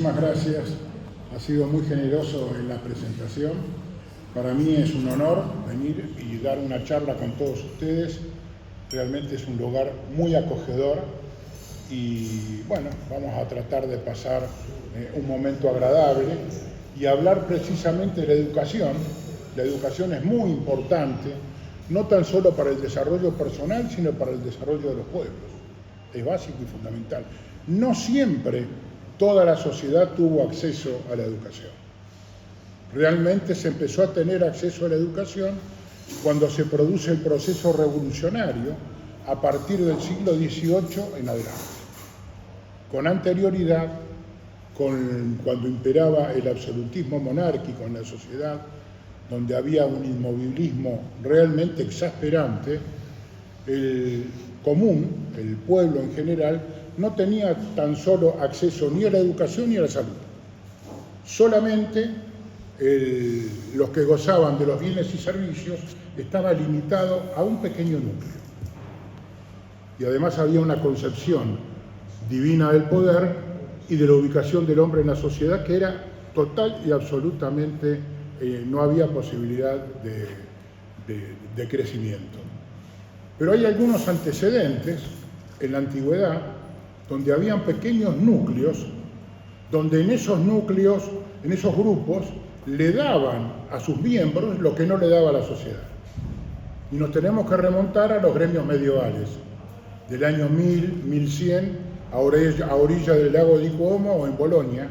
muchísimas gracias. Ha sido muy generoso en la presentación. Para mí es un honor venir y dar una charla con todos ustedes. Realmente es un lugar muy acogedor y bueno, vamos a tratar de pasar un momento agradable y hablar precisamente de la educación. La educación es muy importante, no tan solo para el desarrollo personal, sino para el desarrollo de los pueblos. Es básico y fundamental. No siempre toda la sociedad tuvo acceso a la educación. Realmente se empezó a tener acceso a la educación cuando se produce el proceso revolucionario a partir del siglo XVIII en adelante. Con anterioridad, cuando imperaba el absolutismo monárquico en la sociedad, donde había un inmovilismo realmente exasperante, el común, el pueblo en general, no tenía tan solo acceso ni a la educación ni a la salud. Solamente los que gozaban de los bienes y servicios estaba limitado a un pequeño núcleo. Y además había una concepción divina del poder y de la ubicación del hombre en la sociedad que era total y absolutamente, no había posibilidad de crecimiento. Pero hay algunos antecedentes en la antigüedad donde habían pequeños núcleos, donde en esos núcleos, en esos grupos, le daban a sus miembros lo que no le daba a la sociedad. Y nos tenemos que remontar a los gremios medievales, del año 1000, 1100, a orilla del lago di Como o en Bolonia.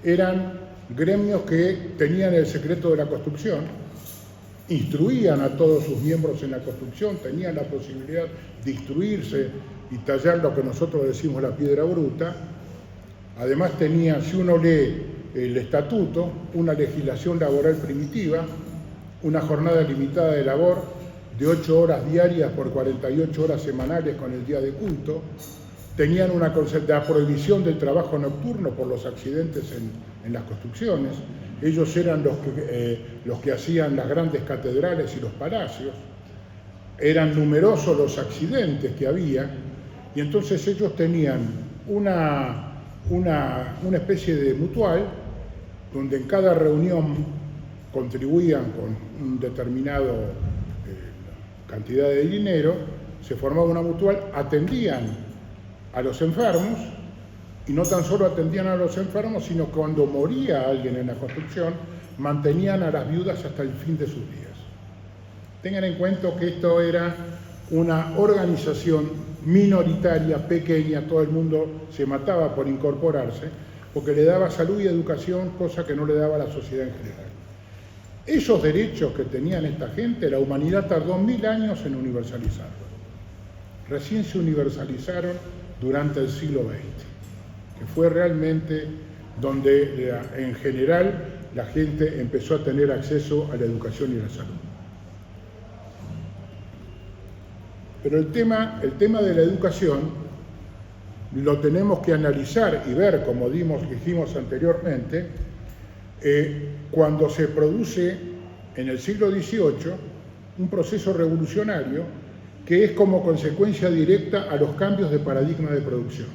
Eran gremios que tenían el secreto de la construcción, instruían a todos sus miembros en la construcción, tenían la posibilidad de instruirse y tallar lo que nosotros decimos la piedra bruta. Además tenía, si uno lee el estatuto, una legislación laboral primitiva, una jornada limitada de labor de 8 horas diarias por 48 horas semanales con el día de culto. Tenían una prohibición del trabajo nocturno por los accidentes en las construcciones. Ellos eran los que hacían las grandes catedrales y los palacios. Eran numerosos los accidentes que había y entonces ellos tenían una especie de mutual donde en cada reunión contribuían con un determinado cantidad de dinero, se formaba una mutual, atendían a los enfermos y no tan solo atendían a los enfermos, sino que cuando moría alguien en la construcción, mantenían a las viudas hasta el fin de sus días. Tengan en cuenta que esto era una organización minoritaria, pequeña, todo el mundo se mataba por incorporarse, porque le daba salud y educación, cosa que no le daba a la sociedad en general. Esos derechos que tenían esta gente, la humanidad tardó 1000 años en universalizarlos. Recién se universalizaron durante el siglo XX, que fue realmente donde en general la gente empezó a tener acceso a la educación y a la salud. Pero el tema de la educación lo tenemos que analizar y ver, como dijimos anteriormente, cuando se produce en el siglo XVIII un proceso revolucionario que es como consecuencia directa a los cambios de paradigma de producción.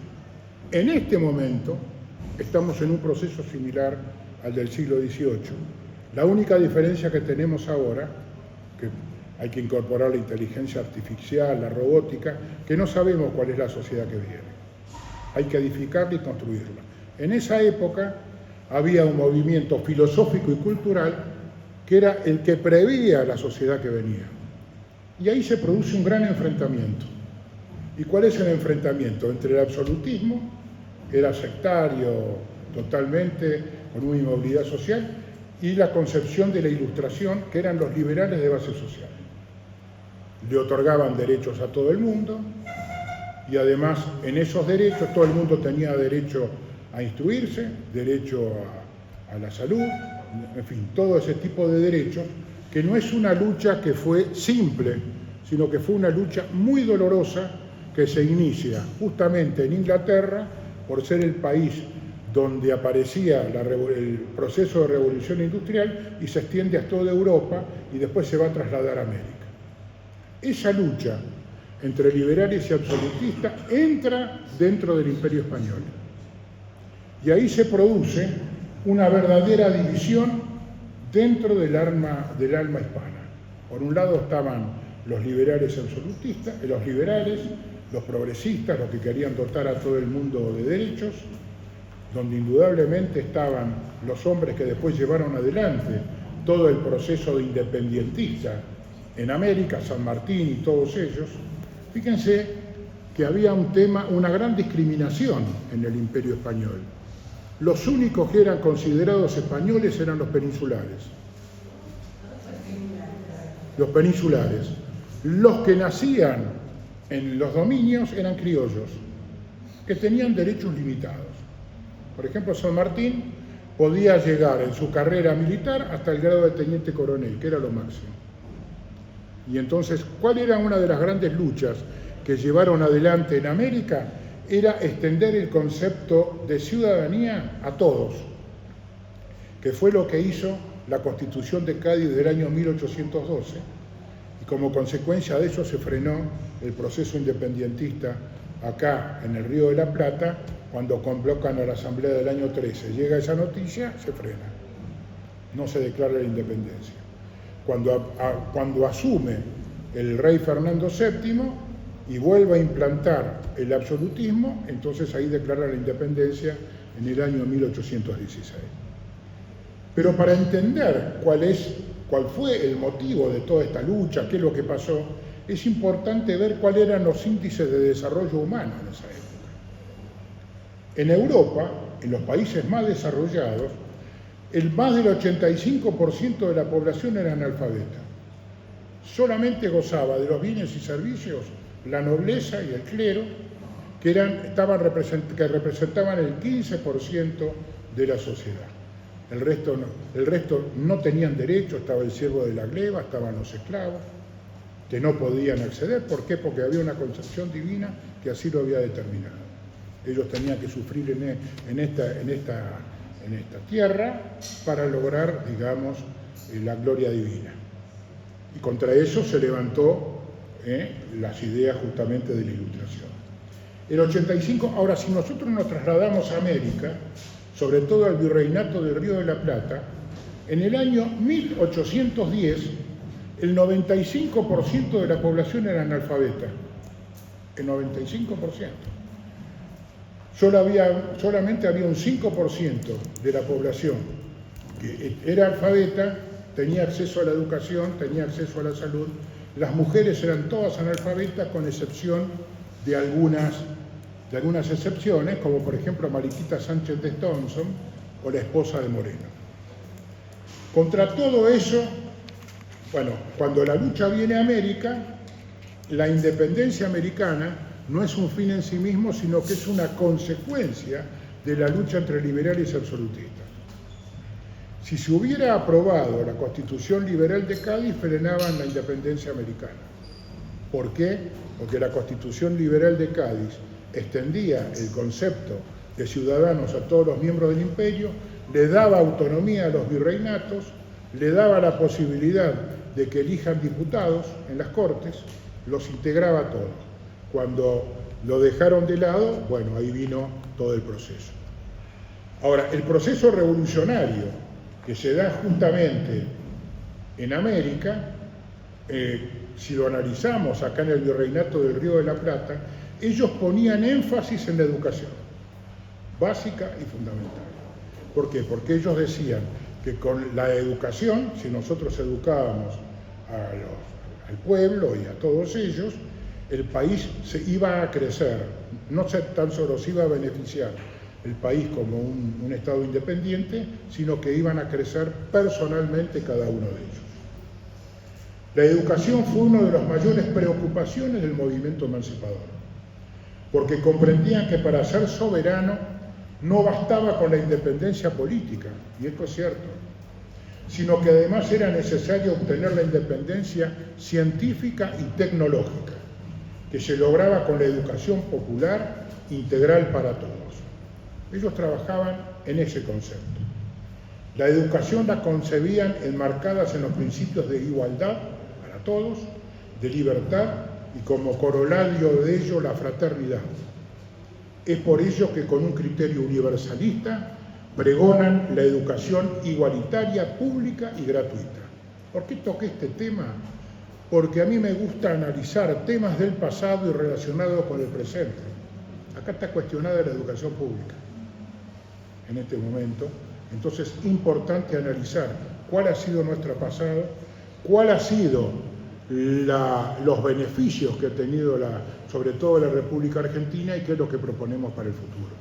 En este momento estamos en un proceso similar al del siglo XVIII. La única diferencia que tenemos ahora, que hay que incorporar la inteligencia artificial, la robótica, que no sabemos cuál es la sociedad que viene. Hay que edificarla y construirla. En esa época había un movimiento filosófico y cultural que era el que preveía la sociedad que venía. Y ahí se produce un gran enfrentamiento. ¿Y cuál es el enfrentamiento? Entre el absolutismo, que era sectario totalmente, con una inmovilidad social, y la concepción de la Ilustración, que eran los liberales de base social. Le otorgaban derechos a todo el mundo, y además en esos derechos todo el mundo tenía derecho a instruirse, derecho a la salud, en fin, todo ese tipo de derechos, que no es una lucha que fue simple, sino que fue una lucha muy dolorosa que se inicia justamente en Inglaterra, por ser el país donde aparecía el proceso de revolución industrial y se extiende a toda Europa y después se va a trasladar a América. Esa lucha entre liberales y absolutistas entra dentro del Imperio Español. Y ahí se produce una verdadera división dentro del alma hispana. Por un lado estaban los liberales absolutistas, los progresistas, los que querían dotar a todo el mundo de derechos, donde indudablemente estaban los hombres que después llevaron adelante todo el proceso de independentista en América, San Martín y todos ellos. Fíjense que había una gran discriminación en el Imperio Español. Los únicos que eran considerados españoles eran los peninsulares. Los peninsulares. Los que nacían en los dominios eran criollos, que tenían derechos limitados. Por ejemplo, San Martín podía llegar en su carrera militar hasta el grado de teniente coronel, que era lo máximo. Y entonces, ¿cuál era una de las grandes luchas que llevaron adelante en América? Era extender el concepto de ciudadanía a todos, que fue lo que hizo la Constitución de Cádiz del año 1812, y como consecuencia de eso se frenó el proceso independentista acá en el Río de la Plata, cuando convocan a la Asamblea del año 13. Llega esa noticia, se frena, no se declara la independencia. Cuando asume el rey Fernando VII y vuelve a implantar el absolutismo, entonces ahí declara la independencia en el año 1816. Pero para entender cuál fue el motivo de toda esta lucha, qué es lo que pasó, es importante ver cuáles eran los índices de desarrollo humano en esa época. En Europa, en los países más desarrollados, más del 85% de la población era analfabeta. Solamente gozaba de los bienes y servicios la nobleza y el clero, que representaban el 15% de la sociedad. El resto no tenían derecho, estaba el siervo de la gleba, estaban los esclavos, que no podían acceder. ¿Por qué? Porque había una concepción divina que así lo había determinado. Ellos tenían que sufrir en esta tierra para lograr, digamos, la gloria divina. Y contra eso se levantó las ideas justamente de la Ilustración. El 85, ahora si nosotros nos trasladamos a América, sobre todo al virreinato del Río de la Plata, en el año 1810 el 95% de la población era analfabeta. El 95%. Solamente había un 5% de la población que era alfabeta, tenía acceso a la educación, tenía acceso a la salud. Las mujeres eran todas analfabetas, con excepción de algunas excepciones, como por ejemplo Mariquita Sánchez de Thompson o la esposa de Moreno. Contra todo eso, bueno, cuando la lucha viene a América, la independencia americana no es un fin en sí mismo, sino que es una consecuencia de la lucha entre liberales y absolutistas. Si se hubiera aprobado la Constitución Liberal de Cádiz, frenaban la independencia americana. ¿Por qué? Porque la Constitución Liberal de Cádiz extendía el concepto de ciudadanos a todos los miembros del imperio, le daba autonomía a los virreinatos, le daba la posibilidad de que elijan diputados en las cortes, los integraba a todos. Cuando lo dejaron de lado, bueno, ahí vino todo el proceso. Ahora, el proceso revolucionario que se da justamente en América, si lo analizamos acá en el virreinato del Río de la Plata, ellos ponían énfasis en la educación, básica y fundamental. ¿Por qué? Porque ellos decían que con la educación, si nosotros educábamos al pueblo y a todos ellos, el país se iba a crecer, no tan solo se iba a beneficiar el país como un Estado independiente, sino que iban a crecer personalmente cada uno de ellos. La educación fue una de las mayores preocupaciones del movimiento emancipador, porque comprendían que para ser soberano no bastaba con la independencia política, y esto es cierto, sino que además era necesario obtener la independencia científica y tecnológica, que se lograba con la educación popular integral para todos. Ellos trabajaban en ese concepto. La educación la concebían enmarcadas en los principios de igualdad para todos, de libertad y como corolario de ello la fraternidad. Es por ello que con un criterio universalista pregonan la educación igualitaria, pública y gratuita. ¿Por qué toqué este tema? Porque a mí me gusta analizar temas del pasado y relacionados con el presente. Acá está cuestionada la educación pública en este momento. Entonces es importante analizar cuál ha sido nuestro pasado, cuál ha sido los beneficios que ha tenido sobre todo la República Argentina y qué es lo que proponemos para el futuro.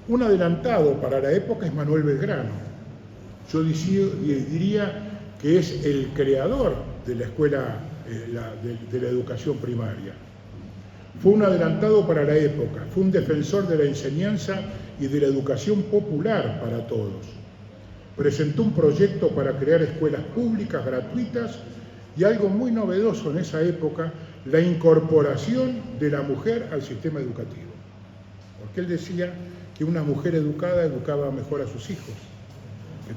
Un adelantado para la época es Manuel Belgrano. Yo diría que es el creador de la escuela de la educación primaria. Fue un adelantado para la época, fue un defensor de la enseñanza y de la educación popular para todos. Presentó un proyecto para crear escuelas públicas gratuitas y algo muy novedoso en esa época, la incorporación de la mujer al sistema educativo. Porque él decía que una mujer educada educaba mejor a sus hijos, que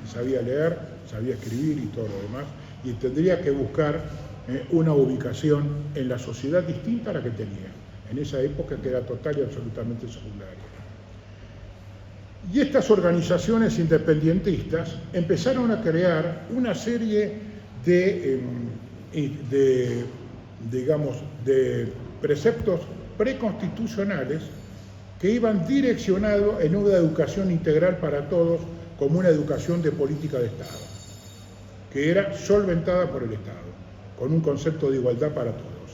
sabía leer, sabía escribir y todo lo demás, y tendría que buscar una ubicación en la sociedad distinta a la que tenía, en esa época que era total y absolutamente secundaria. Y estas organizaciones independentistas empezaron a crear una serie de preceptos preconstitucionales que iban direccionados en una educación integral para todos, como una educación de política de Estado, que era solventada por el Estado, con un concepto de igualdad para todos.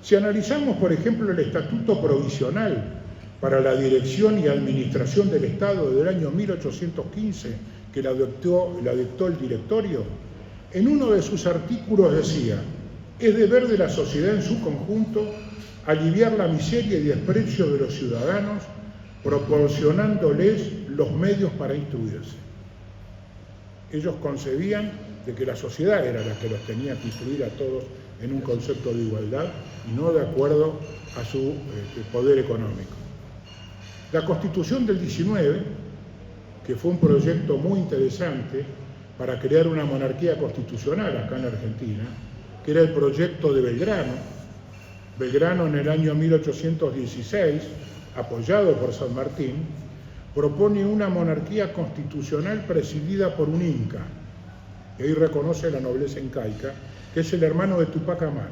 Si analizamos, por ejemplo, el Estatuto Provisional para la Dirección y Administración del Estado del año 1815, que la dictó el Directorio, en uno de sus artículos decía: es deber de la sociedad en su conjunto aliviar la miseria y desprecio de los ciudadanos, proporcionándoles los medios para instruirse. Ellos concebían de que la sociedad era la que los tenía que instruir a todos en un concepto de igualdad y no de acuerdo a su poder económico. La Constitución del 19, que fue un proyecto muy interesante para crear una monarquía constitucional acá en la Argentina, que era el proyecto de Belgrano. Belgrano en el año 1816, apoyado por San Martín, propone una monarquía constitucional presidida por un inca, que ahí reconoce la nobleza incaica, que es el hermano de Tupac Amaru,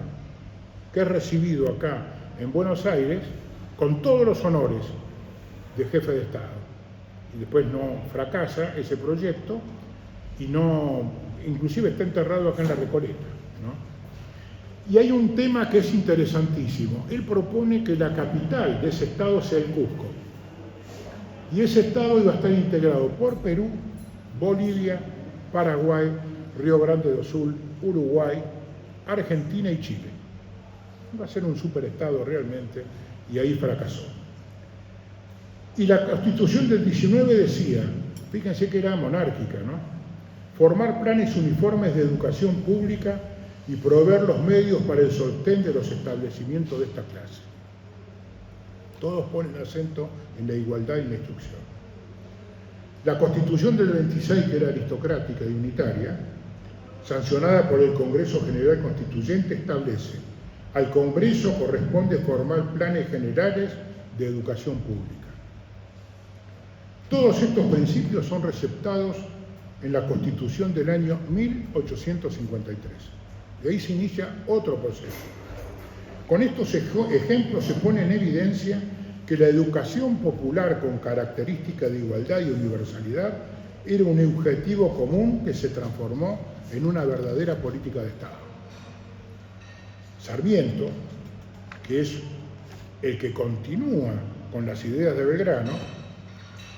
que es recibido acá en Buenos Aires con todos los honores de jefe de Estado. Y después no fracasa ese proyecto y inclusive está enterrado acá en la Recoleta, ¿no? Y hay un tema que es interesantísimo. Él propone que la capital de ese estado sea el Cusco. Y ese estado iba a estar integrado por Perú, Bolivia, Paraguay, Río Grande do Sul, Uruguay, Argentina y Chile. Va a ser un superestado realmente, y ahí fracasó. Y la Constitución del 19 decía, fíjense que era monárquica, ¿no? Formar planes uniformes de educación pública y proveer los medios para el sostén de los establecimientos de esta clase. Todos ponen acento en la igualdad y la instrucción. La Constitución del 26, que era aristocrática y unitaria, sancionada por el Congreso General Constituyente, establece: al Congreso corresponde formar planes generales de educación pública. Todos estos principios son receptados en la Constitución del año 1853. De ahí se inicia otro proceso. Con estos ejemplos se pone en evidencia que la educación popular con características de igualdad y universalidad era un objetivo común que se transformó en una verdadera política de Estado. Sarmiento, que es el que continúa con las ideas de Belgrano,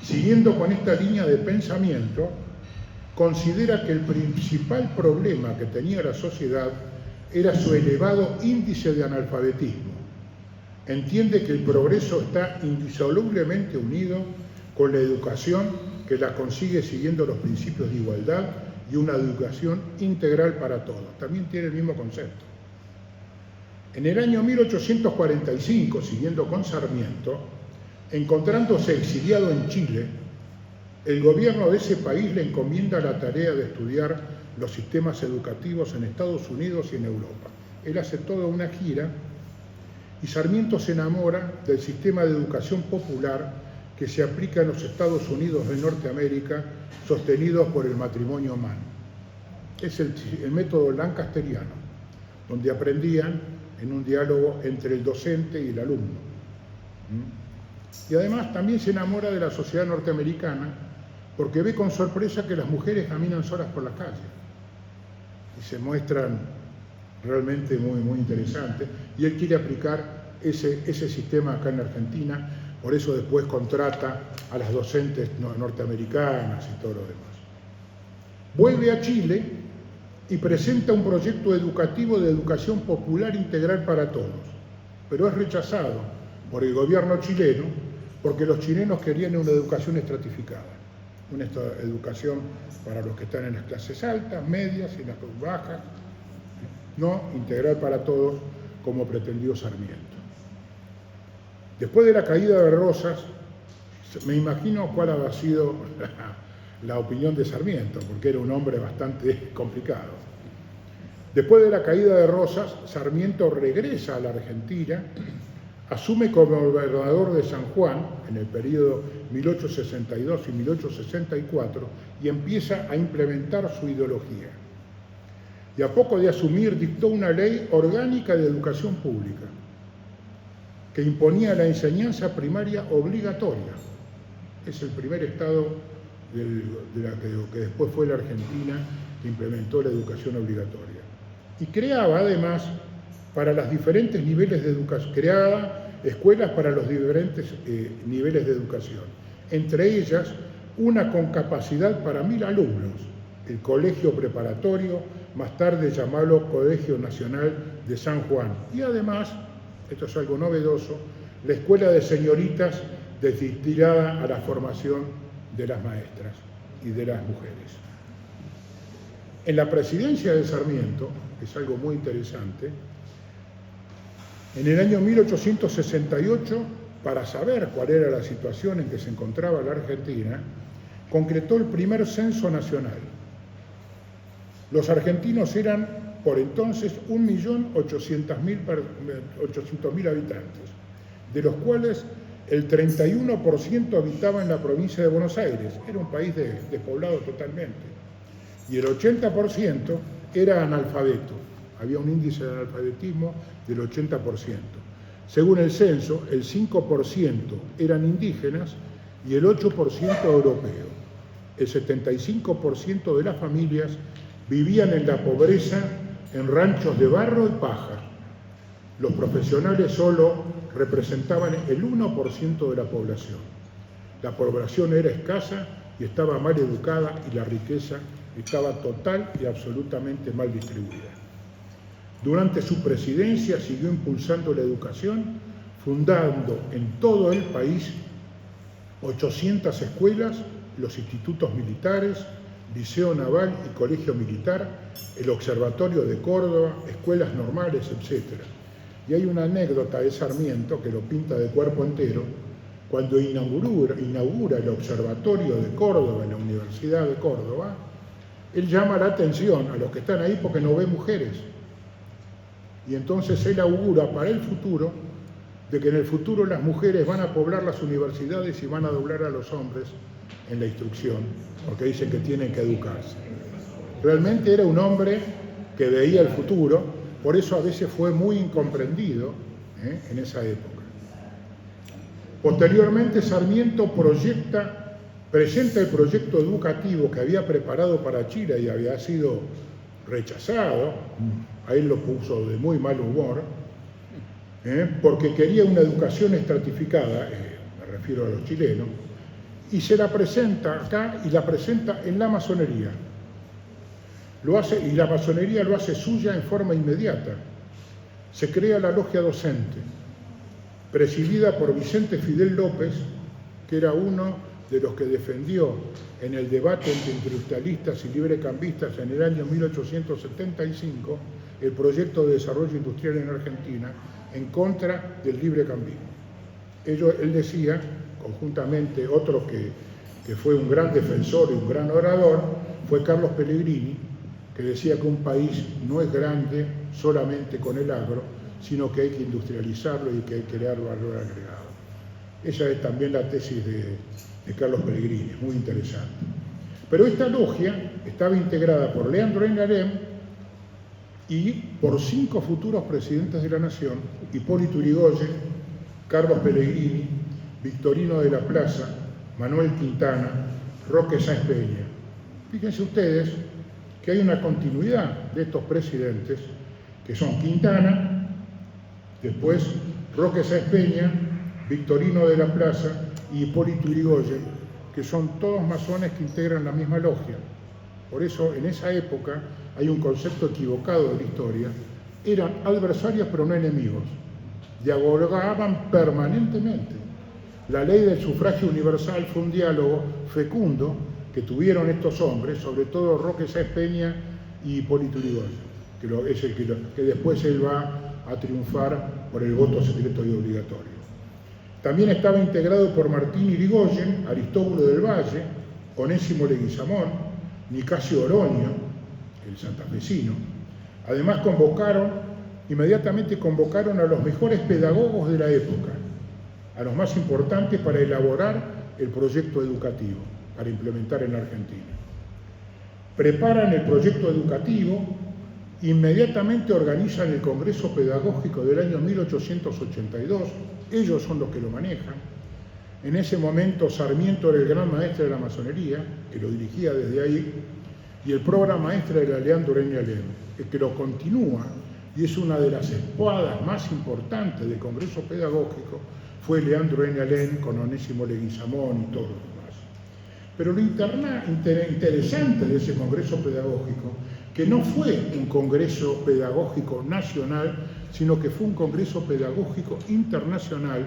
siguiendo con esta línea de pensamiento, considera que el principal problema que tenía la sociedad era su elevado índice de analfabetismo. Entiende que el progreso está indisolublemente unido con la educación que la consigue siguiendo los principios de igualdad y una educación integral para todos. También tiene el mismo concepto. En el año 1845, siguiendo con Sarmiento, encontrándose exiliado en Chile, el gobierno de ese país le encomienda la tarea de estudiar los sistemas educativos en Estados Unidos y en Europa. Él hace toda una gira y Sarmiento se enamora del sistema de educación popular que se aplica en los Estados Unidos de Norteamérica, sostenidos por el matrimonio humano. Es el método lancasteriano, donde aprendían en un diálogo entre el docente y el alumno. Y además también se enamora de la sociedad norteamericana porque ve con sorpresa que las mujeres caminan solas por la calle y se muestran realmente muy interesantes, y él quiere aplicar ese sistema acá en la Argentina. Por eso después contrata a las docentes norteamericanas y todo lo demás. Vuelve a Chile y presenta un proyecto educativo de educación popular integral para todos, pero es rechazado por el gobierno chileno porque los chilenos querían una educación estratificada, una educación para los que están en las clases altas, medias y las bajas, no integral para todos como pretendió Sarmiento. Después de la caída de Rosas, me imagino cuál habrá sido la opinión de Sarmiento, porque era un hombre bastante complicado. Después de la caída de Rosas, Sarmiento regresa a la Argentina, asume como gobernador de San Juan en el periodo 1862 y 1864 y empieza a implementar su ideología. Y a poco de asumir dictó una ley orgánica de educación pública que imponía la enseñanza primaria obligatoria. Es el primer estado de la que después fue la Argentina que implementó la educación obligatoria. Y creaba además para los diferentes niveles de educación, creaba escuelas para los diferentes niveles de educación, entre ellas una con capacidad para 1000 alumnos, el Colegio Preparatorio, más tarde llamado Colegio Nacional de San Juan, y además, esto es algo novedoso, la Escuela de Señoritas destinada a la formación de las maestras y de las mujeres. En la presidencia de Sarmiento, que es algo muy interesante, en el año 1868, para saber cuál era la situación en que se encontraba la Argentina, concretó el primer censo nacional. Los argentinos eran, por entonces, 1.800.000 habitantes, de los cuales el 31% habitaba en la provincia de Buenos Aires, era un país despoblado totalmente, y el 80% era analfabeto, había un índice de analfabetismo del 80%. Según el censo, el 5% eran indígenas y el 8% europeo. El 75% de las familias vivían en la pobreza en ranchos de barro y paja. Los profesionales solo representaban el 1% de la población. La población era escasa y estaba mal educada, y la riqueza estaba total y absolutamente mal distribuida. Durante su presidencia siguió impulsando la educación, fundando en todo el país 800 escuelas, los institutos militares, Liceo Naval y Colegio Militar, el Observatorio de Córdoba, escuelas normales, etc. Y hay una anécdota de Sarmiento que lo pinta de cuerpo entero. Cuando inaugura el Observatorio de Córdoba en la Universidad de Córdoba, él llama la atención a los que están ahí porque no ve mujeres. Y entonces él augura para el futuro de que en el futuro las mujeres van a poblar las universidades y van a doblar a los hombres en la instrucción, porque dicen que tienen que educarse. Realmente era un hombre que veía el futuro, por eso a veces fue muy incomprendido en esa época. Posteriormente Sarmiento presenta el proyecto educativo que había preparado para Chile y había sido rechazado, a él lo puso de muy mal humor, porque quería una educación estratificada, me refiero a los chilenos, y se la presenta acá y la presenta en la masonería. Y la masonería lo hace suya en forma inmediata. Se crea la logia docente, presidida por Vicente Fidel López, que era uno de los que defendió en el debate entre industrialistas y librecambistas en el año 1875 el proyecto de desarrollo industrial en Argentina en contra del librecambismo. Él decía, conjuntamente otro que fue un gran defensor y un gran orador, fue Carlos Pellegrini, que decía que un país no es grande solamente con el agro, sino que hay que industrializarlo y que hay que crear valor agregado. Esa es también la tesis de Carlos Pellegrini, muy interesante. Pero esta logia estaba integrada por Leandro N. Alem y por 5 futuros presidentes de la Nación: Hipólito Yrigoyen, Carlos Pellegrini, Victorino de la Plaza, Manuel Quintana, Roque Sáenz Peña. Fíjense ustedes que hay una continuidad de estos presidentes, que son Quintana, después Roque Sáenz Peña, Victorino de la Plaza y Hipólito Yrigoyen, que son todos masones que integran la misma logia. Por eso, en esa época, hay un concepto equivocado de la historia: eran adversarios pero no enemigos, dialogaban permanentemente. La ley del sufragio universal fue un diálogo fecundo que tuvieron estos hombres, sobre todo Roque Sáenz Peña y Hipólito Yrigoyen, que es el que después él va a triunfar por el voto secreto y obligatorio. También estaba integrado por Martín Irigoyen, Aristóbulo del Valle, Onésimo Leguizamón, Nicasio Oroño, el santafesino. Además inmediatamente convocaron a los mejores pedagogos de la época, a los más importantes, para elaborar el proyecto educativo, para implementar en la Argentina. Preparan el proyecto educativo, inmediatamente organizan el Congreso Pedagógico del año 1882, ellos son los que lo manejan. En ese momento Sarmiento era el gran maestre de la masonería, que lo dirigía desde ahí, y el programa maestre era Leandro N. Alem, el que lo continúa, y es una de las espadas más importantes del Congreso Pedagógico, fue Leandro N. Alem con Onésimo Leguizamón y todos los demás. Pero lo interesante de ese Congreso Pedagógico, que no fue un Congreso Pedagógico nacional, sino que fue un Congreso Pedagógico internacional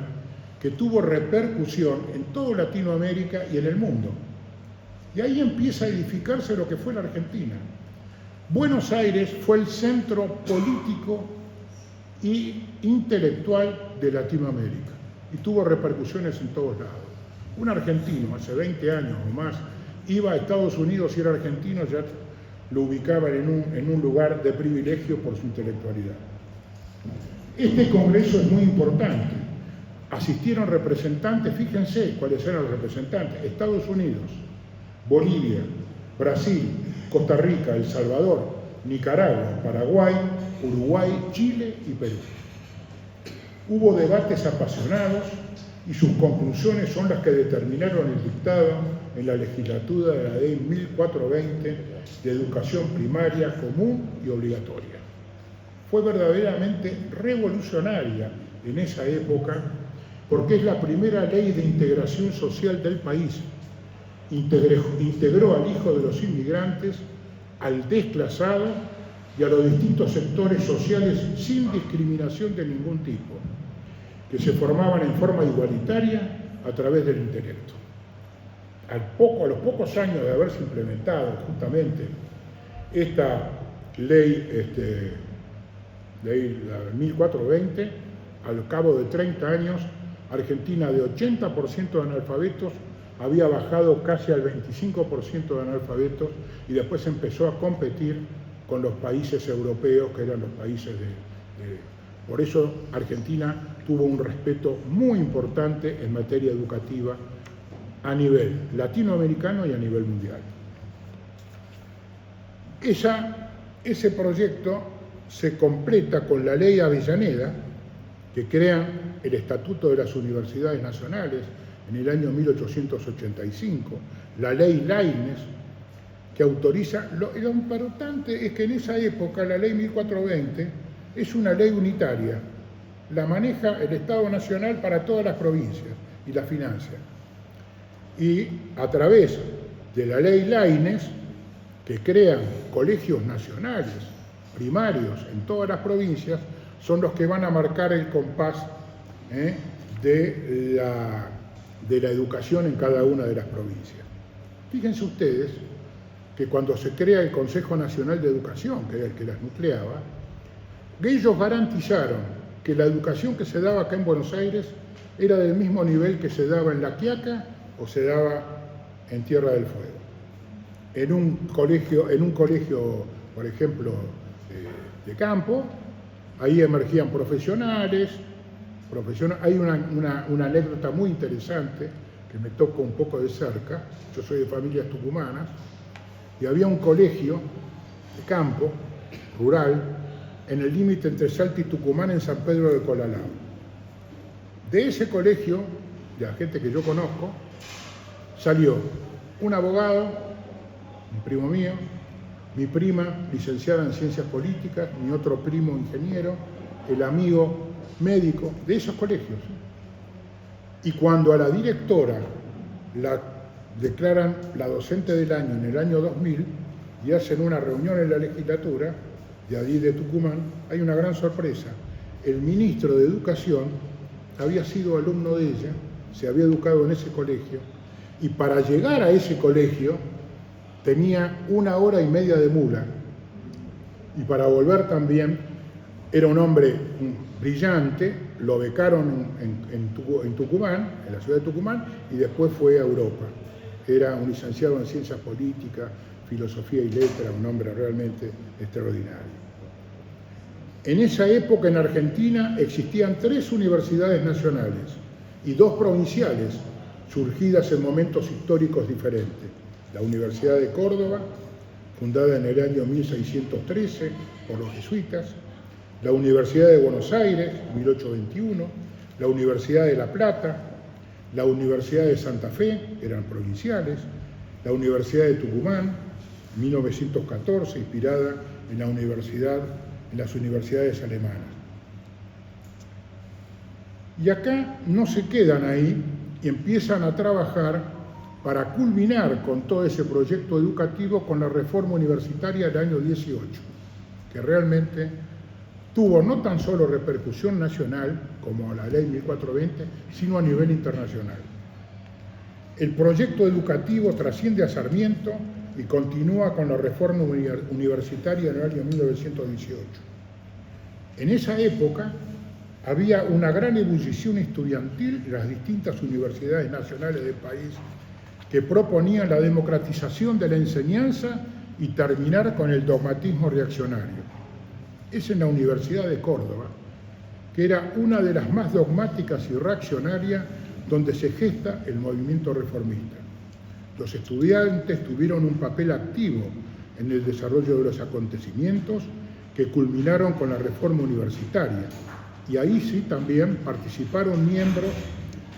que tuvo repercusión en toda Latinoamérica y en el mundo. Y ahí empieza a edificarse lo que fue la Argentina. Buenos Aires fue el centro político y intelectual de Latinoamérica y tuvo repercusiones en todos lados. Un argentino hace 20 años o más iba a Estados Unidos y era argentino, ya lo ubicaban en un lugar de privilegio por su intelectualidad. Este congreso es muy importante. Asistieron representantes, fíjense cuáles eran los representantes: Estados Unidos, Bolivia, Brasil, Costa Rica, El Salvador, Nicaragua, Paraguay, Uruguay, Chile y Perú. Hubo debates apasionados y sus conclusiones son las que determinaron el dictado en la legislatura de la ley 1420 de educación primaria común y obligatoria. Fue verdaderamente revolucionaria en esa época porque es la primera ley de integración social del país. Integró al hijo de los inmigrantes, al desclasado y a los distintos sectores sociales sin discriminación de ningún tipo, que se formaban en forma igualitaria a través del intelecto. A los pocos años de haberse implementado justamente esta ley, la 1420, al cabo de 30 años, Argentina, de 80% de analfabetos, había bajado casi al 25% de analfabetos y después empezó a competir con los países europeos, que eran los países Por eso Argentina tuvo un respeto muy importante en materia educativa a nivel latinoamericano y a nivel mundial. Ese proyecto se completa con la ley Avellaneda, que crea el Estatuto de las Universidades Nacionales en el año 1885, la ley Laínez, que autoriza. Lo importante es que en esa época la ley 1420 es una ley unitaria, la maneja el Estado Nacional para todas las provincias y la financia. Y a través de la ley Laínez, que crean colegios nacionales, primarios en todas las provincias, son los que van a marcar el compás de la educación en cada una de las provincias. Fíjense ustedes que cuando se crea el Consejo Nacional de Educación, que era el que las nucleaba, ellos garantizaron que la educación que se daba acá en Buenos Aires era del mismo nivel que se daba en La Quiaca o se daba en Tierra del Fuego. En un colegio, por ejemplo, de campo, Ahí emergían profesionales. Hay una anécdota muy interesante que me toca un poco de cerca. Yo soy de familias tucumanas y había un colegio de campo, rural, en el límite entre Salta y Tucumán, en San Pedro de Colalao. De ese colegio, de la gente que yo conozco, salió un abogado, un primo mío, mi prima licenciada en Ciencias Políticas, mi otro primo ingeniero, el amigo médico de esos colegios. Y cuando a la directora la declaran la docente del año en el año 2000 y hacen una reunión en la legislatura de allí de Tucumán, hay una gran sorpresa. El ministro de Educación había sido alumno de ella, se había educado en ese colegio, y para llegar a ese colegio tenía 1 hora y media de mula, y para volver también. Era un hombre brillante, lo becaron en Tucumán, en la ciudad de Tucumán, y después fue a Europa. Era un licenciado en Ciencias Políticas, Filosofía y Letras, un hombre realmente extraordinario. En esa época en Argentina existían 3 universidades nacionales y 2 provinciales, surgidas en momentos históricos diferentes. La Universidad de Córdoba, fundada en el año 1613 por los jesuitas, la Universidad de Buenos Aires, 1821, la Universidad de La Plata, la Universidad de Santa Fe, eran provinciales, la Universidad de Tucumán, 1914, inspirada en las universidades alemanas. Y acá no se quedan ahí y empiezan a trabajar para culminar con todo ese proyecto educativo con la reforma universitaria del año 18, que realmente tuvo no tan solo repercusión nacional, como la ley 1420, sino a nivel internacional. El proyecto educativo trasciende a Sarmiento y continúa con la reforma universitaria en el año 1918. En esa época había una gran ebullición estudiantil en las distintas universidades nacionales del país que proponían la democratización de la enseñanza y terminar con el dogmatismo reaccionario. Es en la Universidad de Córdoba, que era una de las más dogmáticas y reaccionarias, donde se gesta el movimiento reformista. Los estudiantes tuvieron un papel activo en el desarrollo de los acontecimientos que culminaron con la reforma universitaria, y ahí sí también participaron miembros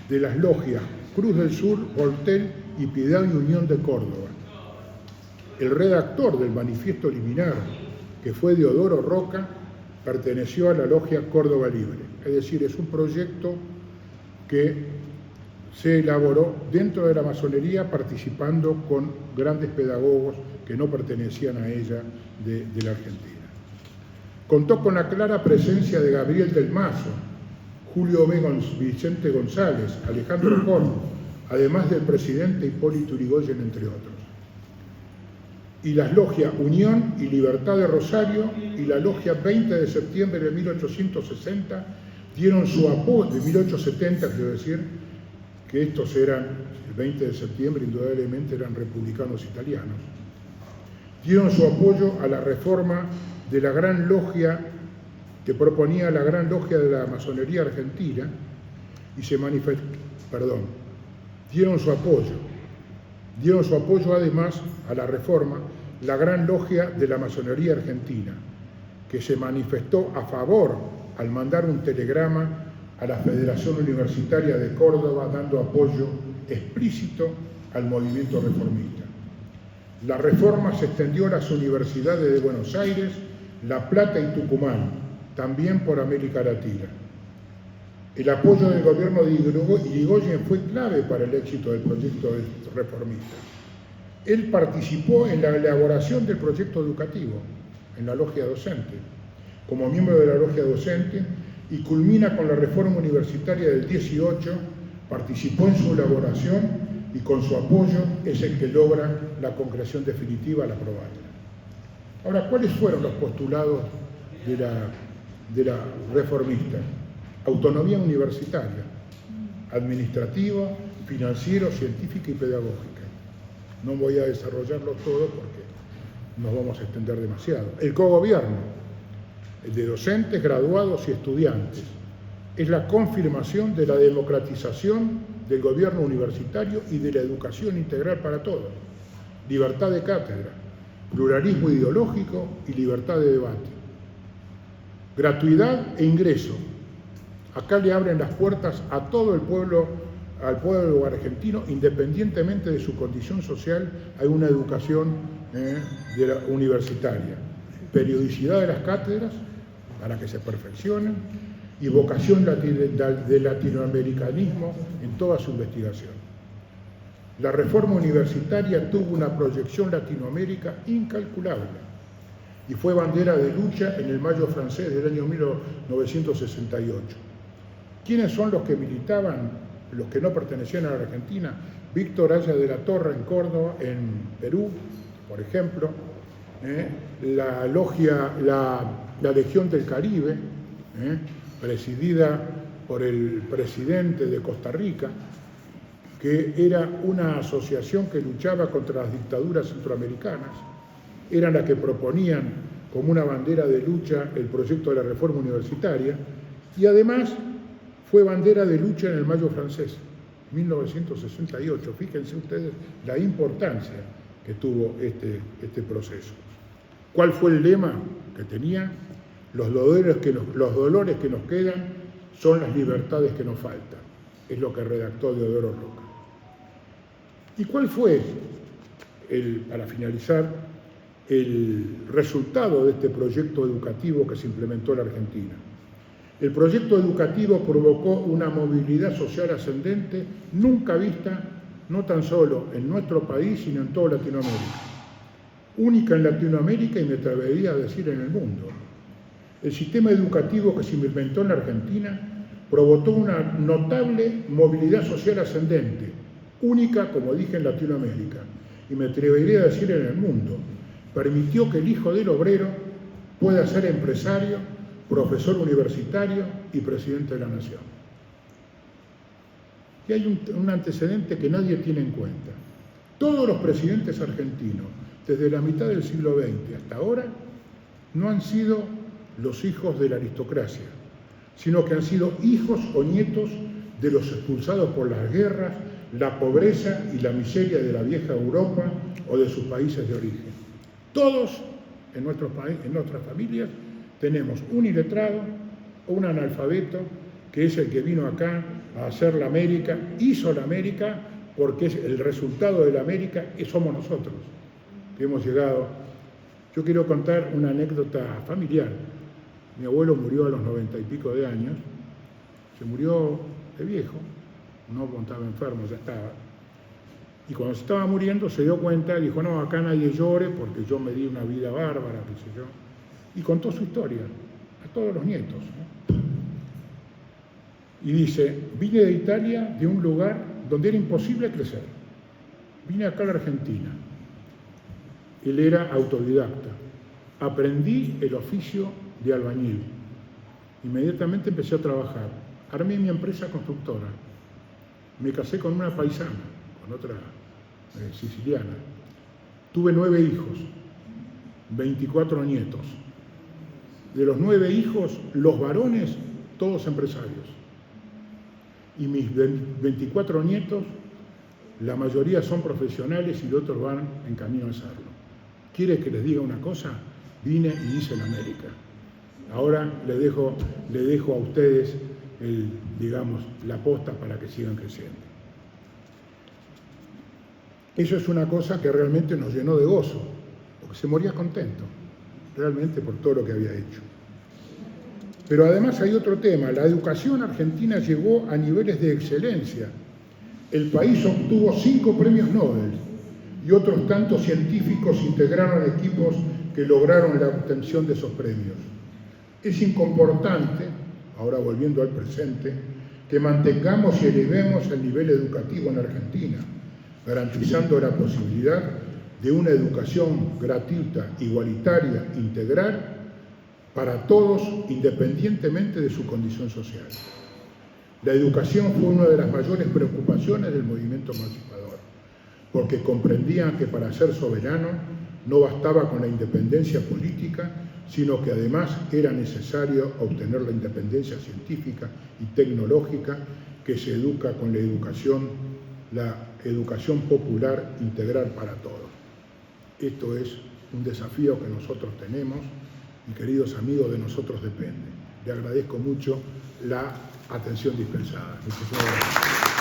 de las logias Cruz del Sur, Voltel y Piedad y Unión de Córdoba. El redactor del manifiesto liminar, que fue Deodoro Roca, perteneció a la logia Córdoba Libre. Es decir, es un proyecto que se elaboró dentro de la masonería participando con grandes pedagogos que no pertenecían a ella de la Argentina. Contó con la clara presencia de Gabriel del Mazo, Julio B. Vicente González, Alejandro Corno, además del presidente Hipólito Yrigoyen, entre otros. Y las logias Unión y Libertad de Rosario y la logia 20 de septiembre de 1860 dieron su apoyo, de 1870, quiero decir, que estos eran, el 20 de septiembre indudablemente eran republicanos italianos, dieron su apoyo a la reforma de la gran logia que proponía la gran logia de la masonería argentina y se manifestó, dieron su apoyo además a la reforma la gran logia de la masonería argentina, que se manifestó a favor al mandar un telegrama a la Federación Universitaria de Córdoba dando apoyo explícito al movimiento reformista. La reforma se extendió a las universidades de Buenos Aires, La Plata y Tucumán, también por América Latina. El apoyo del gobierno de Yrigoyen fue clave para el éxito del proyecto reformista. Él participó en la elaboración del proyecto educativo, en la logia docente, como miembro de la logia docente, y culmina con la reforma universitaria del 18, participó en su elaboración y con su apoyo es el que logra la concreción definitiva al aprobarla. Ahora, ¿cuáles fueron los postulados de la reformista? Autonomía universitaria, administrativa, financiero, científica y pedagógica. No voy a desarrollarlo todo porque nos vamos a extender demasiado. El cogobierno, el de docentes, graduados y estudiantes. Es la confirmación de la democratización del gobierno universitario y de la educación integral para todos. Libertad de cátedra, pluralismo ideológico y libertad de debate. Gratuidad e ingreso. Acá le abren las puertas a todo el pueblo, al pueblo argentino, independientemente de su condición social, hay una educación universitaria. Periodicidad de las cátedras para que se perfeccionen y vocación de latinoamericanismo en toda su investigación. La reforma universitaria tuvo una proyección Latinoamérica incalculable y fue bandera de lucha en el Mayo francés del año 1968. ¿Quiénes son los que militaban, los que no pertenecían a la Argentina? Víctor Aya de la Torre en Córdoba, en Perú, por ejemplo, la Legión del Caribe, presidida por el presidente de Costa Rica, que era una asociación que luchaba contra las dictaduras centroamericanas, eran las que proponían como una bandera de lucha el proyecto de la reforma universitaria, y además fue bandera de lucha en el Mayo francés, 1968. Fíjense ustedes la importancia que tuvo este proceso. ¿Cuál fue el lema que tenía? Los dolores que nos quedan son las libertades que nos faltan. Es lo que redactó Deodoro Roca. ¿Y cuál fue, para finalizar, el resultado de este proyecto educativo que se implementó en la Argentina? El proyecto educativo provocó una movilidad social ascendente nunca vista, no tan solo en nuestro país, sino en toda Latinoamérica. Única en Latinoamérica y me atrevería a decir en el mundo. El sistema educativo que se implementó en la Argentina provocó una notable movilidad social ascendente, única, como dije, en Latinoamérica, y me atrevería a decir en el mundo. Permitió que el hijo del obrero pueda ser empresario, profesor universitario y presidente de la nación. Y hay un antecedente que nadie tiene en cuenta. Todos los presidentes argentinos, desde la mitad del siglo XX hasta ahora, no han sido los hijos de la aristocracia, sino que han sido hijos o nietos de los expulsados por las guerras, la pobreza y la miseria de la vieja Europa o de sus países de origen. Todos en nuestras familias tenemos un iletrado o un analfabeto que es el que vino acá a hacer la América, hizo la América, porque es el resultado de la América y somos nosotros que hemos llegado. Yo quiero contar una anécdota familiar. Mi abuelo murió a los 90 y pico de años, se murió de viejo, no estaba enfermo, ya estaba. Y cuando se estaba muriendo se dio cuenta, dijo, no, acá nadie llore porque yo me di una vida bárbara, qué sé yo. Y contó su historia a todos los nietos, ¿no? Y dice, vine de Italia, de un lugar donde era imposible crecer. Vine acá a la Argentina. Él era autodidacta. Aprendí el oficio de albañil. Inmediatamente empecé a trabajar. Armé mi empresa constructora. Me casé con una paisana, con otra siciliana. Tuve 9 hijos, 24 nietos. De los 9 hijos, los varones, todos empresarios. Y mis 24 nietos, la mayoría son profesionales y los otros van en camino a hacerlo. ¿Quiere que les diga una cosa? Vine y hice la América. Ahora le dejo a ustedes la posta para que sigan creciendo. Eso es una cosa que realmente nos llenó de gozo, porque se moría contento, realmente por todo lo que había hecho. Pero además hay otro tema, la educación argentina llegó a niveles de excelencia. El país obtuvo 5 premios Nobel y otros tantos científicos integraron equipos que lograron la obtención de esos premios. Es importante, ahora volviendo al presente, que mantengamos y elevemos el nivel educativo en Argentina, garantizando la posibilidad de una educación gratuita, igualitaria, integral, para todos, independientemente de su condición social. La educación fue una de las mayores preocupaciones del movimiento emancipador. porque comprendían que para ser soberano no bastaba con la independencia política, sino que además era necesario obtener la independencia científica y tecnológica que se educa con la educación popular integral para todos. Esto es un desafío que nosotros tenemos y, queridos amigos, de nosotros depende. Le agradezco mucho la atención dispensada. Muchísimas gracias.